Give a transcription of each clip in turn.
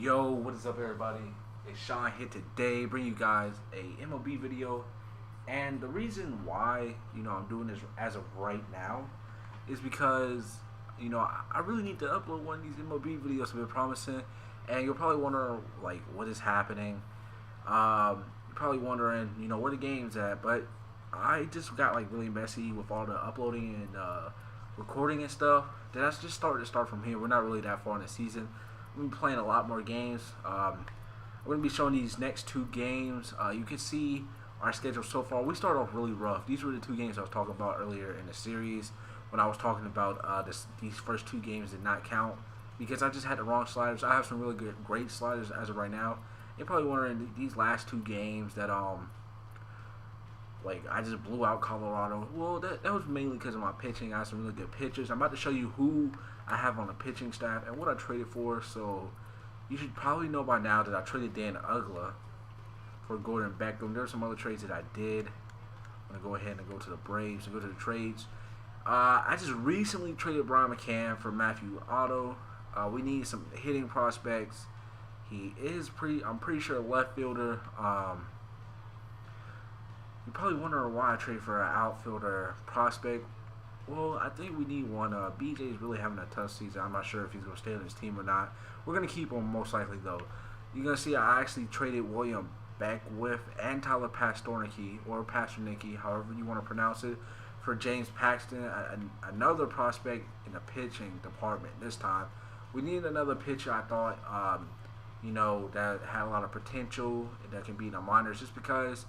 Yo, what is up, everybody? It's Sean here today, bringing you guys a MLB video. And the reason why I'm doing this as of right now is because I really need to upload one of these MLB videos I've been promising. And you're probably wondering like what is happening. You're probably wondering where the game's at, but I just got like really messy with all the uploading and recording and stuff. Then I just started to start from here. We're not really that far in the season. We've been playing a lot more games. We're going to be showing these next two games. You can see our schedule so far. We started off really rough. These were the two games I was talking about earlier in the series when I was talking about these first two games did not count because I just had the wrong sliders. I have some really great sliders as of right now. You're probably wondering these last two games that like I just blew out Colorado. Well, that was mainly because of my pitching. I have some really good pitchers. I'm about to show you who I have on the pitching staff and what I traded for. So you should probably know by now that I traded Dan Uggla for Gordon Beckham. There are some other trades that I did. I'm gonna go ahead and go to the Braves and go to the trades. I just recently traded Brian McCann for Matthew Otto. We need some hitting prospects. He is I'm pretty sure a left fielder. You're probably wondering why I traded for an outfielder prospect. Well, I think we need one. BJ is really having a tough season. I'm not sure if he's going to stay on his team or not. We're going to keep him most likely, though. You're going to see I actually traded William Beckwith and Tyler Pastornicki, or Pastornicki, however you want to pronounce it, for James Paxton, another prospect in the pitching department this time. We needed another pitcher, I thought, that had a lot of potential, that can be in the minors, just because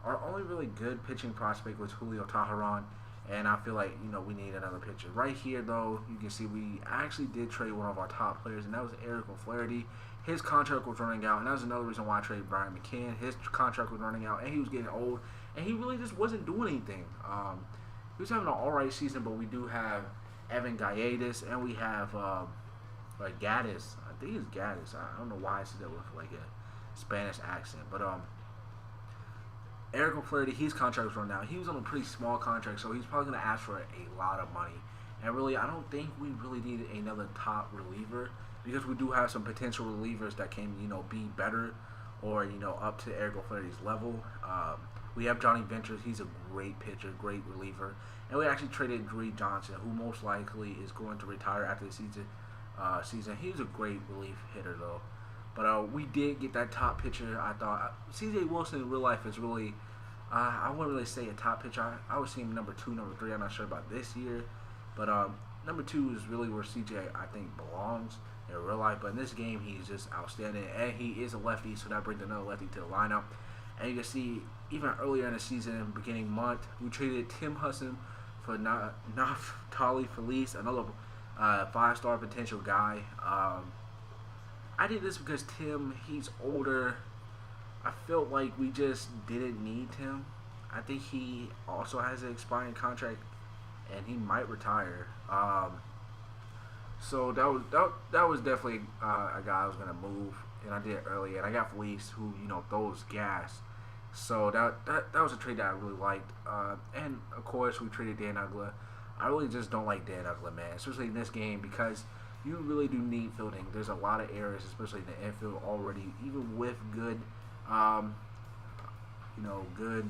our only really good pitching prospect was Julio Teheran, and I feel like we need another pitcher. Right here, though, you can see we actually did trade one of our top players, and that was Eric O'Flaherty. His contract was running out, and that was another reason why I traded Brian McCann. His contract was running out, and he was getting old, and he really just wasn't doing anything. He was having an alright season, but we do have Evan Gallegos, and we have Gaddis. I think it's Gaddis. I don't know why I said that with like a Spanish accent, but Eric O'Flaherty, his contract was running out. He was on a pretty small contract, so he's probably going to ask for a lot of money. And really, I don't think we really needed another top reliever because we do have some potential relievers that can, be better or, up to Eric O'Flaherty's level. We have Johnny Ventures. He's a great pitcher, great reliever. And we actually traded Dre Johnson, who most likely is going to retire after the season. He's a great relief hitter, though. But we did get that top pitcher. I thought C.J. Wilson in real life is really, I wouldn't really say a top pitcher. I would see him number 2, number 3. I'm not sure about this year. But number 2 is really where C.J. I think belongs in real life. But in this game, he's just outstanding. And he is a lefty, so that brings another lefty to the lineup. And you can see, even earlier in the season, beginning month, we traded Tim Hudson for Naftali Felice, another 5-star potential guy. I did this because Tim, he's older. I felt like we just didn't need him. I think he also has an expiring contract, and he might retire. So that was definitely a guy I was gonna move, and I did it early. And I got Felice, who throws gas. So that was a trade that I really liked. And of course we traded Dan Uggla. I really just don't like Dan Uggla, man, especially in this game because you really do need fielding. There's a lot of errors, especially in the infield already, even with good, good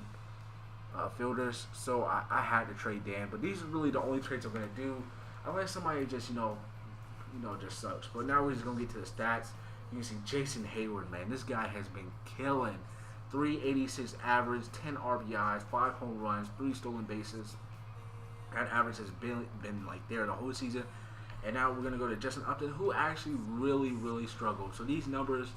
fielders. So I had to trade Dan, but these are really the only trades I'm gonna do, unless somebody just, just sucks. But now we're just gonna get to the stats. You can see Jason Hayward, man. This guy has been killing. 386 average, 10 RBIs, 5 home runs, 3 stolen bases. That average has been like there the whole season. And now we're going to go to Justin Upton, who actually really struggled. So these numbers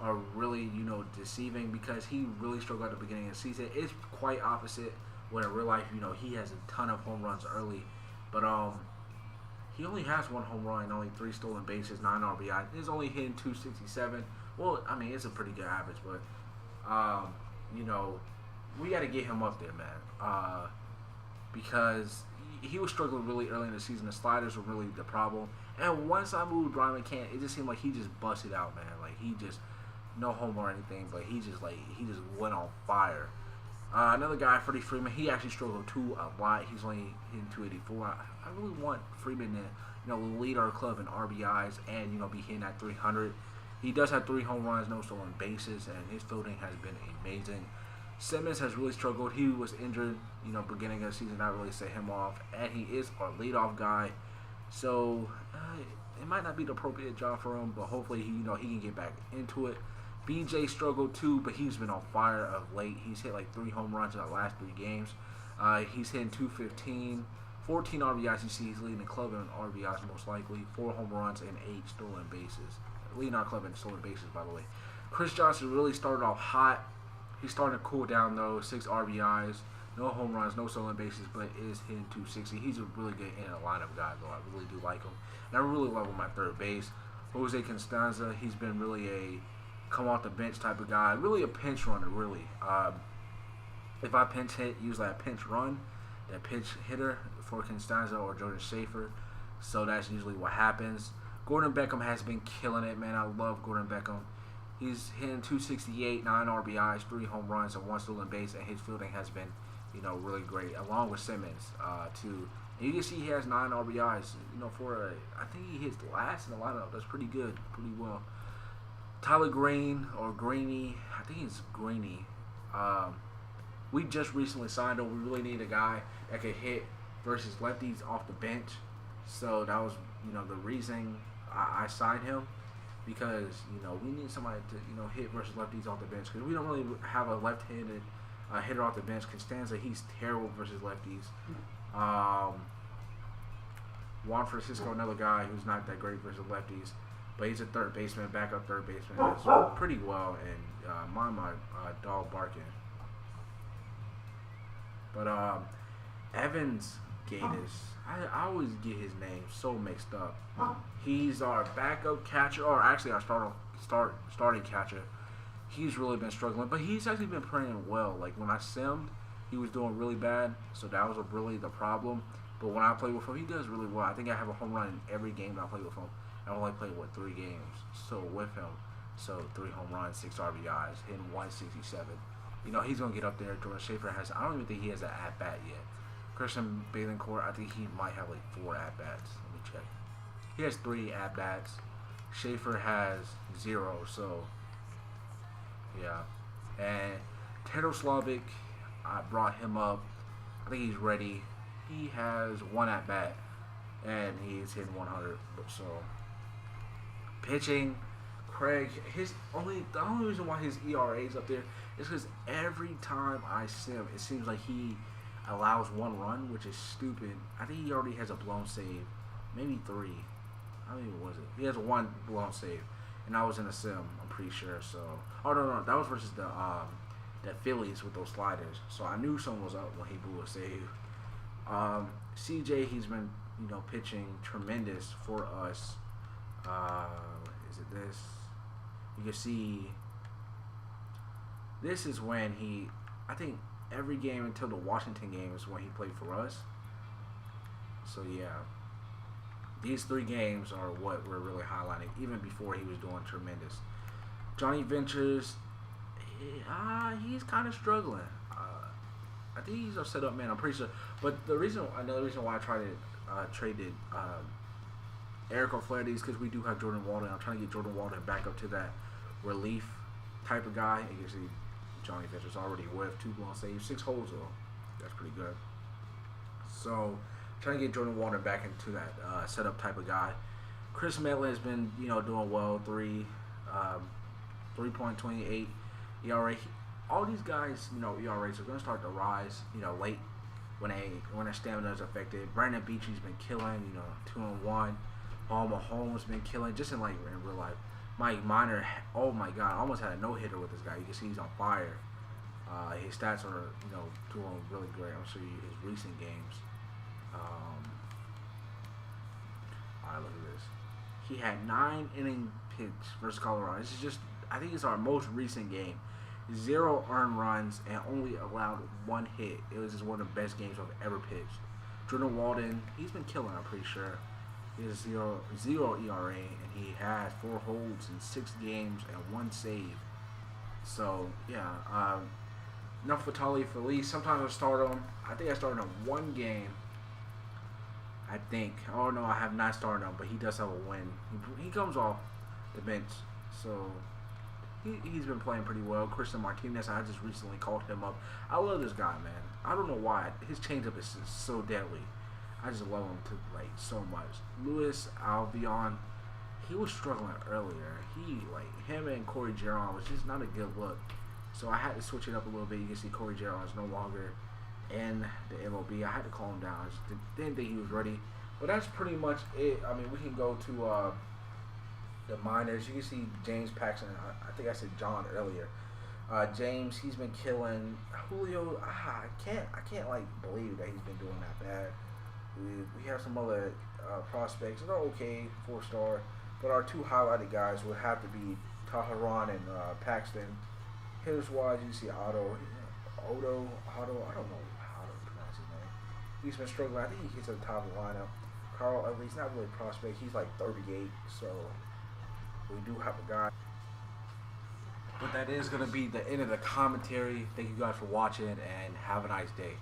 are really, deceiving because he really struggled at the beginning of the season. It's quite opposite when in real life, he has a ton of home runs early. But he only has 1 home run, only 3 stolen bases, 9 RBI. He's only hitting 267. Well, I mean, it's a pretty good average, but, we got to get him up there, man. Because he was struggling really early in the season. The sliders were really the problem. And once I moved Brian McCann, it just seemed like he just busted out, man. Like he just no home or anything, but he just went on fire. Another guy, Freddie Freeman, he actually struggled too a lot. He's only hitting 284. I really want Freeman to lead our club in RBIs and be hitting at 300. He does have 3 home runs, no stolen bases, and his fielding has been amazing. Simmons has really struggled. He was injured, beginning of the season. Not really set him off, and he is our leadoff guy. So it might not be the appropriate job for him, but hopefully he can get back into it. BJ struggled too, but he's been on fire of late. He's hit like 3 home runs in the last 3 games. He's hitting 215, 14 RBIs. You see, he's leading the club in RBIs most likely. 4 home runs and 8 stolen bases. Leading our club in stolen bases, by the way. Chris Johnson really started off hot. He's starting to cool down though. 6 RBIs, no home runs, no stolen bases, but is hitting 260. He's a really good in a lineup guy though. I really do like him, and I really love him at third base. Jose Constanza, he's been really a come off the bench type of guy, really a pinch runner. Really, if I pinch hit, usually I pinch run, that pinch hitter for Constanza or Jordan Schaefer. So that's usually what happens. Gordon Beckham has been killing it, man. I love Gordon Beckham. He's hitting 268, 9 RBIs, 3 home runs, and 1 stolen base, and his fielding has been, really great, along with Simmons, too. And you can see he has 9 RBIs, I think he hits last in the lineup. That's pretty good, pretty well. Tyler Green, or Greeny, I think it's Greeny. We just recently signed him. We really need a guy that can hit versus lefties off the bench. So that was, the reason I signed him. Because, we need somebody to, hit versus lefties off the bench. Because we don't really have a left-handed hitter off the bench. Constanza, he's terrible versus lefties. Juan Francisco, another guy who's not that great versus lefties. But he's a third baseman, backup third baseman. Does pretty well. And mind my dog barking. But Evans Gatus, I always get his name so mixed up. He's our backup catcher, or actually our starting catcher. He's really been struggling, but he's actually been playing well. Like when I simmed, he was doing really bad, so that was really the problem. But when I play with him, he does really well. I think I have a home run in every game that I play with him. I only played 3 games, so with him, 3 home runs, 6 RBIs, hitting 167. He's gonna get up there. Jordan Schaefer has. I don't even think he has an at bat yet. Christian Balencourt, I think he might have 4 at bats. Let me check. He has 3 at bats. Schaefer has 0. So yeah. And Tedor Slavic, I brought him up. I think he's ready. He has 1 at bat, and he's hitting 100. So pitching, Craig. The only reason why his ERA is up there is because every time I sim, it seems like he allows 1 run, which is stupid. I think he already has a blown save, maybe 3. How many was it? He has 1 blown save, and I was in a sim. I'm pretty sure. So, no, that was versus the Phillies with those sliders. So I knew someone was up when he blew a save. CJ, he's been pitching tremendous for us. Is it this? You can see. This is when I think every game until the Washington game is when he played for us. So yeah, these 3 games are what we're really highlighting. Even before he was doing tremendous. Johnny Ventures, he's kind of struggling. I think he's a setup man. I'm pretty sure. But another reason why I tried to traded Eric O'Flaherty is because we do have Jordan Walden. I'm trying to get Jordan Walden back up to that relief type of guy. And you can see Johnny Ventures already with 2 blown saves, 6 holes though. That's pretty good. So trying to get Jordan Walden back into that setup type of guy. Chris Medlin has been doing well. 3.28 ERA. All these guys, ERAs are going to start to rise, late when their stamina is affected. Brandon Beachy's been killing, 2-1. Paul Mahomes been killing, just in real life. Mike Minor, oh my God, I almost had a no-hitter with this guy. You can see he's on fire. His stats are, doing really great. I'll show you his recent games. All right, look at this. He had 9 inning pitch versus Colorado. This is just, I think it's our most recent game. 0 earned runs and only allowed 1 hit. It was just one of the best games I've ever pitched. Jordan Walden, he's been killing, I'm pretty sure. He has 0 ERA, and he has 4 holds in 6 games and 1 save. So, yeah. Enough for Tali Felice. Sometimes I start him. I think I started him 1 game. I think. Oh, no, I have not started him, but he does have a win. He comes off the bench So he's been playing pretty well. Christian Martinez, I just recently called him up. I love this guy, man. I don't know why. His changeup is just so deadly. I just love him so much. Luis Albion, he was struggling earlier. Him and Corey Geron was just not a good look. So I had to switch it up a little bit. You can see Corey Geron is no longer in the MLB. I had to calm down. I just didn't think he was ready. But that's pretty much it. I mean, we can go to the minors. You can see James Paxton. I think I said John earlier. James, he's been killing. Julio, I can't believe that he's been doing that bad. We have some other prospects. They're okay, 4-star. But our two highlighted guys would have to be Taharan and Paxton. Hitters wise, you see Otto. I don't know how to pronounce his name. He's been struggling. I think he gets at the top of the lineup. Carl Utley, he's not really a prospect. He's like 38, so we do have a guy. But that is going to be the end of the commentary. Thank you guys for watching, and have a nice day.